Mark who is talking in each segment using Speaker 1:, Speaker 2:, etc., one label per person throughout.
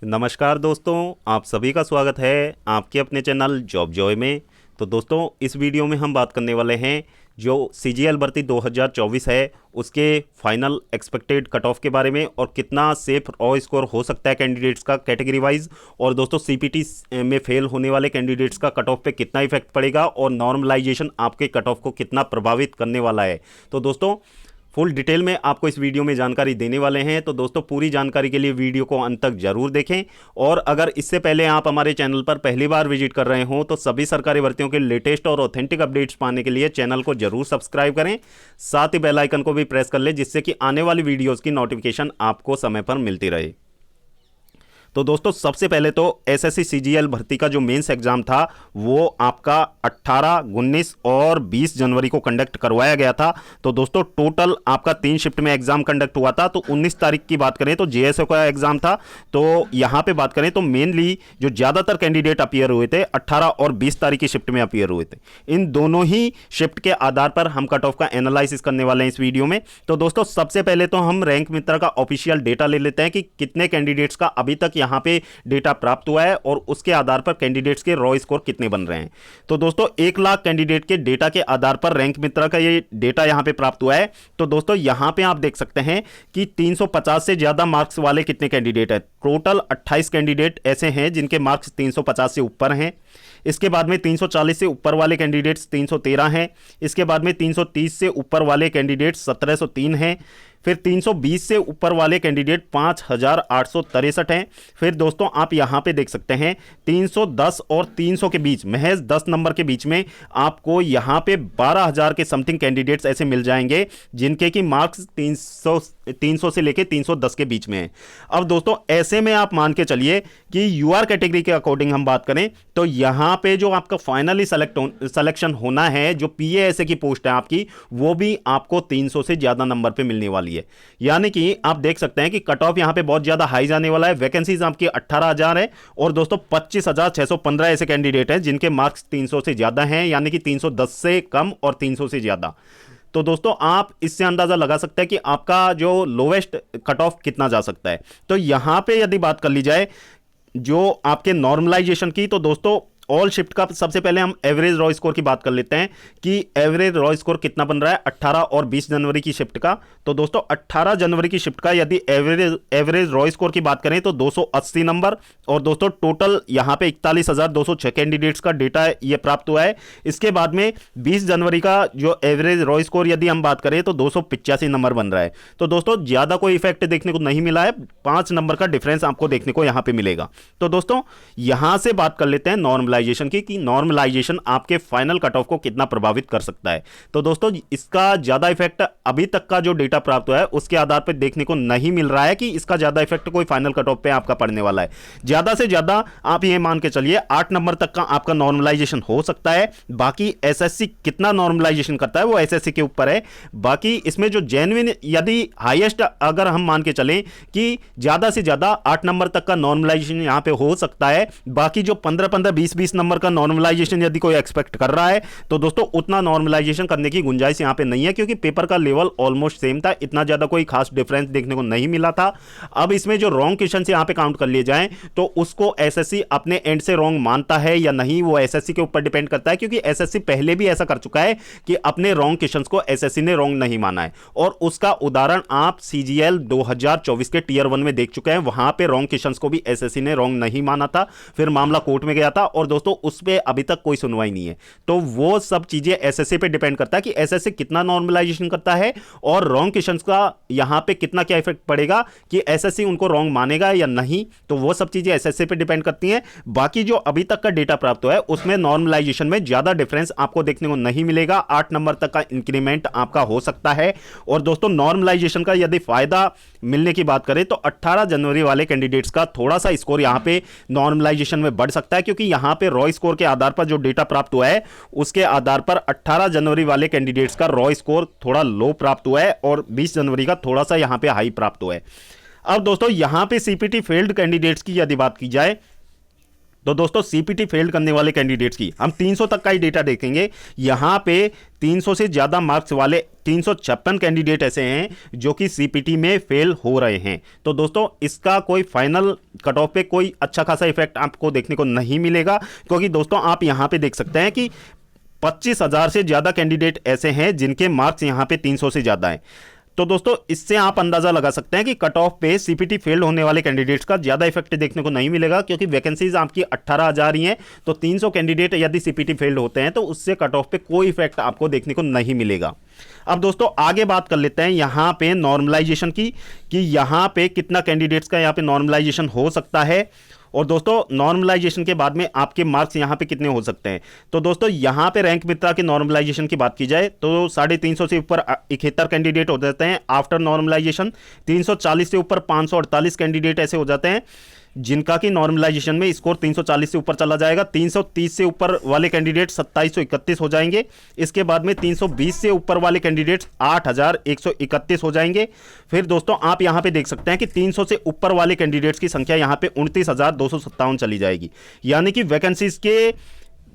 Speaker 1: नमस्कार दोस्तों, आप सभी का स्वागत है आपके अपने चैनल जॉब जॉय में। तो दोस्तों, इस वीडियो में हम बात करने वाले हैं जो सीजीएल भर्ती 2024 है उसके फाइनल एक्सपेक्टेड कट ऑफ के बारे में और कितना सेफ रॉ स्कोर हो सकता है कैंडिडेट्स का कैटेगरी वाइज, और दोस्तों सीपीटी में फेल होने वाले कैंडिडेट्स का कट ऑफ पे कितना इफेक्ट पड़ेगा और नॉर्मलाइजेशन आपके कट ऑफ को कितना प्रभावित करने वाला है। तो दोस्तों, फुल डिटेल में आपको इस वीडियो में जानकारी देने वाले हैं। तो दोस्तों, पूरी जानकारी के लिए वीडियो को अंत तक जरूर देखें। और अगर इससे पहले आप हमारे चैनल पर पहली बार विजिट कर रहे हो तो सभी सरकारी भर्तियों के लेटेस्ट और ऑथेंटिक अपडेट्स पाने के लिए चैनल को जरूर सब्सक्राइब करें, साथ ही बेल आइकन को भी प्रेस कर लें जिससे कि आने वाली वीडियोज़ की नोटिफिकेशन आपको समय पर मिलती रहे। तो दोस्तों, सबसे पहले तो एसएससी सीजीएल भर्ती का जो मेंस एग्जाम था वो आपका 18, 19 और 20 जनवरी को कंडक्ट करवाया गया था। तो दोस्तों, टोटल आपका 3 शिफ्ट में एग्जाम कंडक्ट हुआ था। तो 19 तारीख की बात करें तो जेएसओ का एग्जाम था। तो यहां पे बात करें तो मेनली जो ज़्यादातर कैंडिडेट अपीयर हुए थे 18 और 20 तारीख की शिफ्ट में अपीयर हुए थे। इन दोनों ही शिफ्ट के आधार पर हम कट ऑफ का एनालिसिस करने वाले हैं इस वीडियो में। तो दोस्तों, सबसे पहले तो हम रैंक मित्रा का ऑफिशियल डेटा ले लेते हैं कि कितने कैंडिडेट्स का अभी तक यहां पे डेटा प्राप्त हुआ है और उसके आधार पर कैंडिडेट्स के रॉ स्कोर कितने बन रहे हैं। तो दोस्तों, 1 लाख कैंडिडेट के डेटा के आधार पर रैंक मित्रा का ये डेटा यहां पे प्राप्त हुआ है। तो दोस्तों, यहां पे आप देख सकते हैं कि 350 से ज्यादा मार्क्स वाले कितने कैंडिडेट हैं। टोटल 28 कैंडिडेट ऐसे हैं जिनके मार्क्स 350 से ऊपर हैं। इसके बाद में 340 से ऊपर वाले कैंडिडेट्स 313 हैं। इसके बाद में 330 से ऊपर वाले कैंडिडेट्स 1703 हैं। फिर 320 से ऊपर वाले कैंडिडेट 5863 हैं। फिर दोस्तों, आप यहां पे देख सकते हैं 310 और 300 के बीच, महज 10 नंबर के बीच में आपको यहां पे 12,000 के समथिंग कैंडिडेट्स ऐसे मिल जाएंगे जिनके की मार्क्स 300 से लेके 310 के बीच में है। अब दोस्तों, ऐसे में आप मान के चलिए कि यूआर कैटेगरी के अकॉर्डिंग हम बात करें तो यहां पे जो आपका फाइनली सिलेक्शन होना है, जो पीएएसए की पोस्ट है आपकी, वो भी आपको 300 से ज्यादा नंबर पे मिलने वाली है। यानी कि आप देख सकते हैं कि कट ऑफ यहां पे बहुत ज्यादा हाई जाने वाला है। वैकेंसीज आपकी 18,000 है और दोस्तों 25,615 ऐसे कैंडिडेट हैं जिनके मार्क्स 300 से ज्यादा हैं, यानी कि 310 से कम और 300 से ज्यादा। तो दोस्तों, आप इससे अंदाजा लगा सकते हैं कि आपका जो लोवेस्ट कट ऑफ कितना जा सकता है। तो यहां पे यदि बात कर ली जाए जो आपके नॉर्मलाइजेशन की, तो दोस्तों ऑल शिफ्ट का सबसे पहले हम एवरेज रॉ स्कोर की बात कर लेते हैं कि एवरेज रॉ स्कोर कितना बन रहा है 18 और 20 जनवरी की शिफ्ट का। तो दोस्तों, 18 जनवरी की शिफ्ट का यदि एवरेज रॉ स्कोर की बात करें तो 280 नंबर, और दोस्तों टोटल यहां पे 41,206 कैंडिडेट्स का डेटा ये प्राप्त हुआ है। इसके बाद में 20 जनवरी का जो एवरेज रॉ स्कोर यदि हम बात करें तो 285 नंबर बन रहा है। तो दोस्तों, ज्यादा कोई इफेक्ट देखने को नहीं मिला है, 5 नंबर का डिफरेंस आपको देखने को यहां पे मिलेगा। तो दोस्तों, यहां से बात कर लेते हैं नॉर्मलाइजेशन की कि नॉर्मलाइजेशन आपके फाइनल कट ऑफ को कितना प्रभावित कर सकता है। तो दोस्तों, इसका ज्यादा इफेक्ट अभी तक का जो डेटा प्राप्त हुआ है उसके आधार पर देखने को नहीं मिल रहा है कि इसका ज्यादा इफेक्ट कोई फाइनल कट ऑफ पे आपका पड़ने वाला है। ज्यादा से ज्यादा आप ये मान के चलिए 8 नंबर तक का आपका नॉर्मलाइजेशन हो सकता है। बाकी एसएससी कितना नॉर्मलाइजेशन करता है वो एसएससी के ऊपर है। बाकी इसमें जो जेन्युइन यदि हाईएस्ट अगर हम मान के चलें कि ज्यादा से ज्यादा 8 नंबर तक का नॉर्मलाइजेशन यहां पे हो सकता है। बाकी जो 15-15, 20-20 नंबर का नॉर्मलाइजेशन यदि कोई एक्सपेक्ट कर रहा है तो दोस्तों उतना नॉर्मलाइजेशन करने की गुंजाइश यहां पे नहीं है, क्योंकि पेपर का लेवल ऑलमोस्ट सेम था, इतना ज्यादा कोई खास डिफरेंस देखने को नहीं मिला था। अब इसमें जो रॉन्ग क्वेश्चन यहां पे काउंट कर लिए जाएं तो उसको एसएससी अपने एंड से रॉन्ग मानता है या नहीं वो एसएससी के ऊपर डिपेंड करता है, क्योंकि एसएससी पहले भी ऐसा कर चुका है कि अपने रॉन्ग क्वेश्चंस को एसएससी ने रॉन्ग नहीं माना है। और उसका उदाहरण आप सीजीएल 2024 के टीयर 1 में देख चुके हैं। वहां पे रॉन्ग क्वेश्चंस को भी एसएससी ने रॉन्ग नहीं माना था, फिर मामला कोर्ट में गया था और दोस्तों उस पे अभी तक कोई सुनवाई नहीं है। तो वो सब चीजें एसएससी पे डिपेंड करता है कि एसएससी कितना नॉर्मलाइजेशन करता है और रॉन्ग क्वेश्चंस का यहां पे कितना क्या इफेक्ट पड़ेगा कि एसएससी उनको रॉन्ग मानेगा या नहीं। तो वो सब चीजें एसएससी पे डिपेंड करती हैं। बाकी जो अभी तक का डेटा प्राप्त हुआ है उसमें नॉर्मलाइजेशन में ज्यादा डिफरेंस आपको देखने को नहीं मिलेगा। 8 नंबर तक का इंक्रीमेंट आपका हो सकता है। और दोस्तों, नॉर्मलाइजेशन का यदि फायदा मिलने की बात करें तो 18 जनवरी वाले कैंडिडेट्स का थोड़ा सा स्कोर यहां पे नॉर्मलाइजेशन में बढ़ सकता है, क्योंकि यहां पे रॉ स्कोर के आधार पर जो डेटा प्राप्त हुआ है उसके आधार पर 18 जनवरी वाले कैंडिडेट्स का रॉ स्कोर थोड़ा लो प्राप्त हुआ है और 20 जनवरी का थोड़ा सा यहां पे हाई प्राप्त हुआ है। अब दोस्तों, यहां पे सीपीटी फेल्ड कैंडिडेट्स की यदि बात की जाए तो दोस्तों सीपीटी फेल करने वाले कैंडिडेट्स की हम 300 तक का ही डेटा देखेंगे। यहां पे 300 से ज्यादा मार्क्स वाले 356 कैंडिडेट ऐसे हैं जो कि सीपीटी में फेल हो रहे हैं। तो दोस्तों इसका कोई फाइनल कट ऑफ पे कोई अच्छा खासा इफेक्ट आपको देखने को नहीं मिलेगा, क्योंकि दोस्तों आप यहां पे देख सकते हैं कि 25,000 से ज्यादा कैंडिडेट ऐसे हैं जिनके मार्क्स यहां पे 300 से ज्यादा हैं। तो दोस्तों इससे आप अंदाजा लगा सकते हैं कि कट ऑफ पे सीपीटी फेल होने वाले कैंडिडेट्स का ज्यादा इफेक्ट देखने को नहीं मिलेगा, क्योंकि वैकेंसीज आपकी 18,000 ही हैं। तो 300 कैंडिडेट यदि सीपीटी फेल होते हैं तो उससे कट ऑफ पे कोई इफेक्ट आपको देखने को नहीं मिलेगा। अब दोस्तों आगे बात कर लेते हैं यहां पे नॉर्मलाइजेशन की, कि यहां पे कितना कैंडिडेट्स का यहां पे नॉर्मलाइजेशन हो सकता है, और दोस्तों नॉर्मलाइजेशन के बाद में आपके मार्क्स यहां पे कितने हो सकते हैं। तो दोस्तों यहां पे रैंक मित्रा के नॉर्मलाइजेशन की बात की जाए तो 350 से ऊपर 71 कैंडिडेट हो जाते हैं आफ्टर नॉर्मलाइजेशन। 340 से ऊपर 548 कैंडिडेट ऐसे हो जाते हैं जिनका कि नॉर्मलाइजेशन में स्कोर 340 से ऊपर चला जाएगा। 330 से ऊपर वाले कैंडिडेट 2731 हो जाएंगे। इसके बाद में 320 से ऊपर वाले कैंडिडेट 8131 हो जाएंगे। फिर दोस्तों आप यहां पे देख सकते हैं कि 300 से ऊपर वाले कैंडिडेट्स की संख्या यहां पे 29,257 चली जाएगी, यानी कि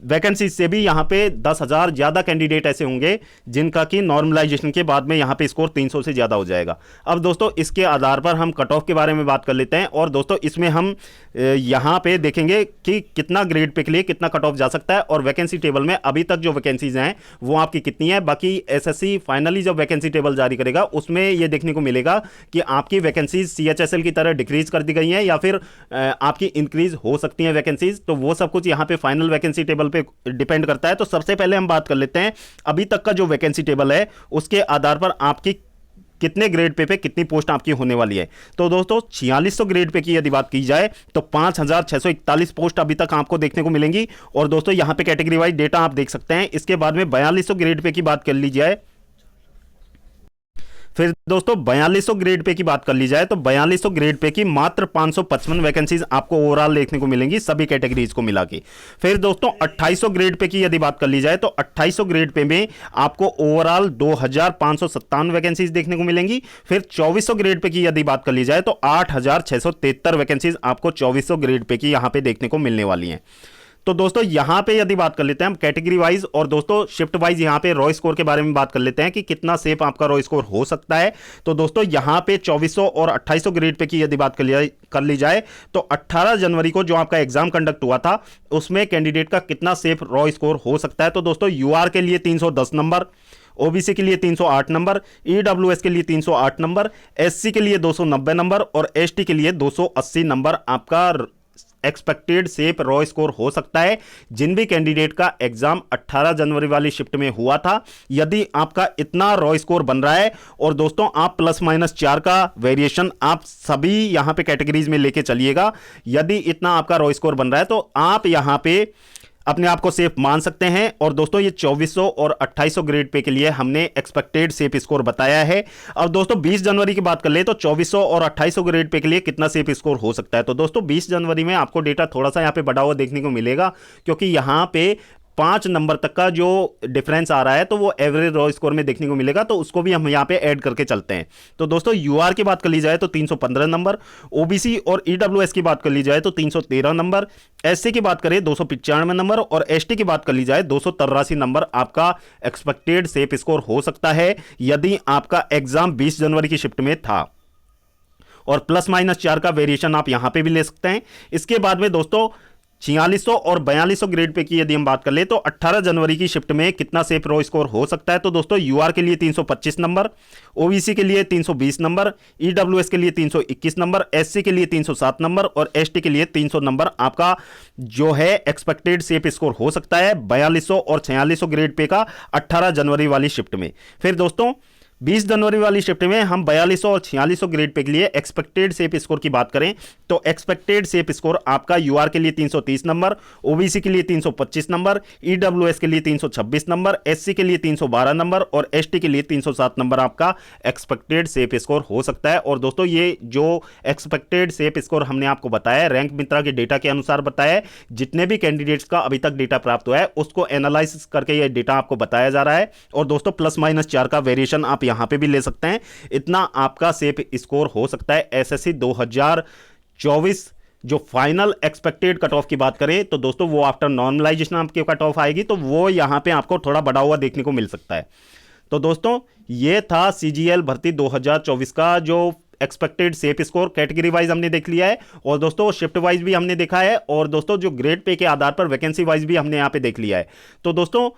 Speaker 1: वैकेंसीज से भी यहां पे 10,000 ज्यादा कैंडिडेट ऐसे होंगे जिनका कि नॉर्मलाइजेशन के बाद में यहां पे स्कोर 300 से ज्यादा हो जाएगा। अब दोस्तों इसके आधार पर हम कट ऑफ के बारे में बात कर लेते हैं, और दोस्तों इसमें हम यहां पे देखेंगे कि कितना ग्रेड पे के लिए कितना कट ऑफ जा सकता है, और वैकेंसी टेबल में अभी तक जो वैकेंसीज हैं वो आपकी कितनी है। बाकी एसएससी फाइनली जब वैकेंसी टेबल जारी करेगा उसमें यह देखने को मिलेगा कि आपकी वैकेंसीज सीएचएसएल की तरह डिक्रीज कर दी गई हैं या फिर आपकी इंक्रीज हो सकती हैं वैकेंसीज। तो वो सब कुछ यहां पे फाइनल वैकेंसी टेबल पे डिपेंड करता है। तो सबसे पहले हम बात कर लेते हैं अभी तक का जो वैकेंसी टेबल है उसके आधार पर आपकी कितने ग्रेड पे कितनी पोस्ट आपकी होने वाली है। तो दोस्तों 4600 ग्रेड पे की यदि बात की जाए तो 5641 पोस्ट अभी तक आपको देखने को मिलेंगी, और दोस्तों यहां पे कैटेगरी वाइज डेटा आप देख सकते हैं। इसके बाद में 4200 ग्रेड पे की बात कर ली जाए, फिर दोस्तों 4200 ग्रेड पे की बात कर ली जाए तो 4200 ग्रेड पे की मात्र 555 वैकेंसीज आपको ओवरऑल देखने को मिलेंगी सभी कैटेगरीज को मिला के। फिर दोस्तों 2800 ग्रेड पे की यदि बात कर ली जाए तो 2800 ग्रेड पे में आपको ओवरऑल 2557 वैकेंसीज देखने को मिलेंगी। फिर 2400 ग्रेड पे की यदि बात कर ली जाए तो 8673 वैकेंसीज आपको 2400 ग्रेड पे की यहां पे देखने को मिलने वाली हैं। तो दोस्तों यहां पे यदि बात कर लेते हैं हम कैटेगरी वाइज और दोस्तों शिफ्ट वाइज यहां पे रॉ स्कोर के बारे में बात कर लेते हैं कि कितना सेफ आपका रॉ स्कोर हो सकता है। तो दोस्तों यहां पे 2400 और 2800 ग्रेड पे की यदि बात कर ली जाए तो 18 जनवरी को जो आपका एग्जाम कंडक्ट हुआ था उसमें कैंडिडेट का कितना सेफ रॉ स्कोर हो सकता है। तो दोस्तों यूआर के लिए 310 नंबर, ओबीसी के लिए 308 नंबर, ईडब्ल्यूएस के लिए 308 नंबर, एससी के लिए 290 नंबर और एसटी के लिए 280 नंबर आपका एक्सपेक्टेड सेफ रॉ स्कोर हो सकता है। जिन भी कैंडिडेट का एग्जाम 18 जनवरी वाली शिफ्ट में हुआ था, यदि आपका इतना रॉ स्कोर बन रहा है और दोस्तों आप +-4 का वेरिएशन आप सभी यहां पे कैटेगरीज में लेके चलिएगा, यदि इतना आपका रॉ स्कोर बन रहा है तो आप यहां पे अपने आप को सेफ मान सकते हैं। और दोस्तों ये 2400 और 2800 ग्रेड पे के लिए हमने एक्सपेक्टेड सेफ स्कोर बताया है। अब दोस्तों 20 जनवरी की बात कर ले तो 2400 और 2800 ग्रेड पे के लिए कितना सेफ स्कोर हो सकता है। तो दोस्तों 20 जनवरी में आपको डेटा थोड़ा सा यहाँ पे बढ़ा हुआ देखने को मिलेगा, क्योंकि यहाँ पे 5 नंबर तक का जो डिफरेंस आ रहा है तो वो एवरेज रॉ स्कोर में देखने को मिलेगा, तो उसको भी हम यहाँ पे ऐड करके चलते हैं। तो दोस्तों यूआर की बात कर ली जाए तो 315 नंबर, ओबीसी और ईडब्ल्यूएस की बात कर ली जाए तो 313 नंबर, एससी की बात करें 295 नंबर और एसटी की बात कर ली जाए 283 नंबर आपका एक्सपेक्टेड सेफ स्कोर हो सकता है यदि आपका एग्जाम 20 जनवरी की शिफ्ट में था। और +-4 का वेरिएशन आप यहां पे भी ले सकते हैं। इसके बाद में दोस्तों 4600 और 4200 ग्रेड पे की यदि हम बात कर ले तो 18 जनवरी की शिफ्ट में कितना सेफ रॉ स्कोर हो सकता है। तो दोस्तों यूआर के लिए 325 नंबर, ओबीसी के लिए 320 नंबर, ईडब्ल्यूएस के लिए 321 नंबर, एससी के लिए 307 नंबर और एसटी के लिए 300 नंबर आपका जो है एक्सपेक्टेड सेफ स्कोर हो सकता है 4200 और 4600 ग्रेड पे का 18 जनवरी वाली शिफ्ट में। फिर दोस्तों 20 जनवरी वाली शिफ्ट में हम 4200 और 4600 ग्रेड पे के लिए एक्सपेक्टेड सेफ स्कोर की बात करें तो एक्सपेक्टेड सेफ स्कोर आपका यूआर के लिए 330 नंबर, ओबीसी के लिए 325 नंबर, ईडब्ल्यूएस के लिए 326 नंबर, एससी के लिए 312 नंबर और एसटी के लिए 307 नंबर आपका एक्सपेक्टेड सेफ स्कोर हो सकता है। और दोस्तों ये जो एक्सपेक्टेड सेफ स्कोर हमने आपको बताया रैंक मित्रा के डेटा के अनुसार बताया, जितने भी कैंडिडेट्स का अभी तक डेटा प्राप्त हुआ है उसको एनालाइसिस करके ये डेटा आपको बताया जा रहा है। और दोस्तों +-4 का वेरिएशन आप यहां पे भी ले सकते हैं, इतना आपका सेफ स्कोर हो सकता है एसएससी 2024 जो फाइनल एक्सपेक्टेड कट ऑफ की बात करें तो दोस्तों वो आफ्टर नॉर्मलाइजेशन आपकी कट ऑफ आएगी, तो वो यहां पे आपको थोड़ा बढ़ा हुआ देखने को मिल सकता है। तो दोस्तों ये था सीजीएल भर्ती 2024 का जो expected safe score category wise हमने देख लिया है, और दोस्तों शिफ्ट वाइज भी हमने देखा है, और दोस्तों जो ग्रेड पे के आधार पर वैकेंसी वाइज भी हमने यहां पे देख लिया है। तो दोस्तों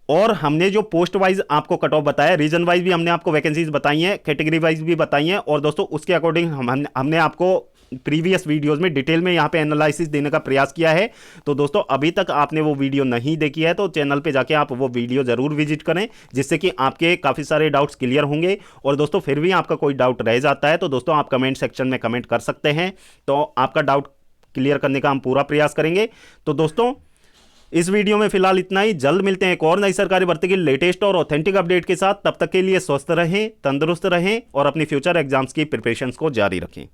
Speaker 1: और हमने जो पोस्ट वाइज आपको कट ऑफ बताया, रीजन वाइज भी हमने आपको वैकेंसीज बताई हैं, कैटेगरी वाइज भी बताई हैं, और दोस्तों उसके अकॉर्डिंग हमने आपको प्रीवियस वीडियोस में डिटेल में यहाँ पे एनालिसिस देने का प्रयास किया है। तो दोस्तों अभी तक आपने वो वीडियो नहीं देखी है तो चैनल पे जाके आप वो वीडियो जरूर विजिट करें, जिससे कि आपके काफ़ी सारे डाउट्स क्लियर होंगे। और दोस्तों फिर भी आपका कोई डाउट रह जाता है तो दोस्तों आप कमेंट सेक्शन में कमेंट कर सकते हैं, तो आपका डाउट क्लियर करने का हम पूरा प्रयास करेंगे। तो दोस्तों इस वीडियो में फिलहाल इतना ही। जल्द मिलते हैं एक और नई सरकारी भर्ती की लेटेस्ट और ऑथेंटिक अपडेट के साथ। तब तक के लिए स्वस्थ रहें, तंदुरुस्त रहें और अपनी फ्यूचर एग्जाम्स की प्रिपरेशंस को जारी रखें।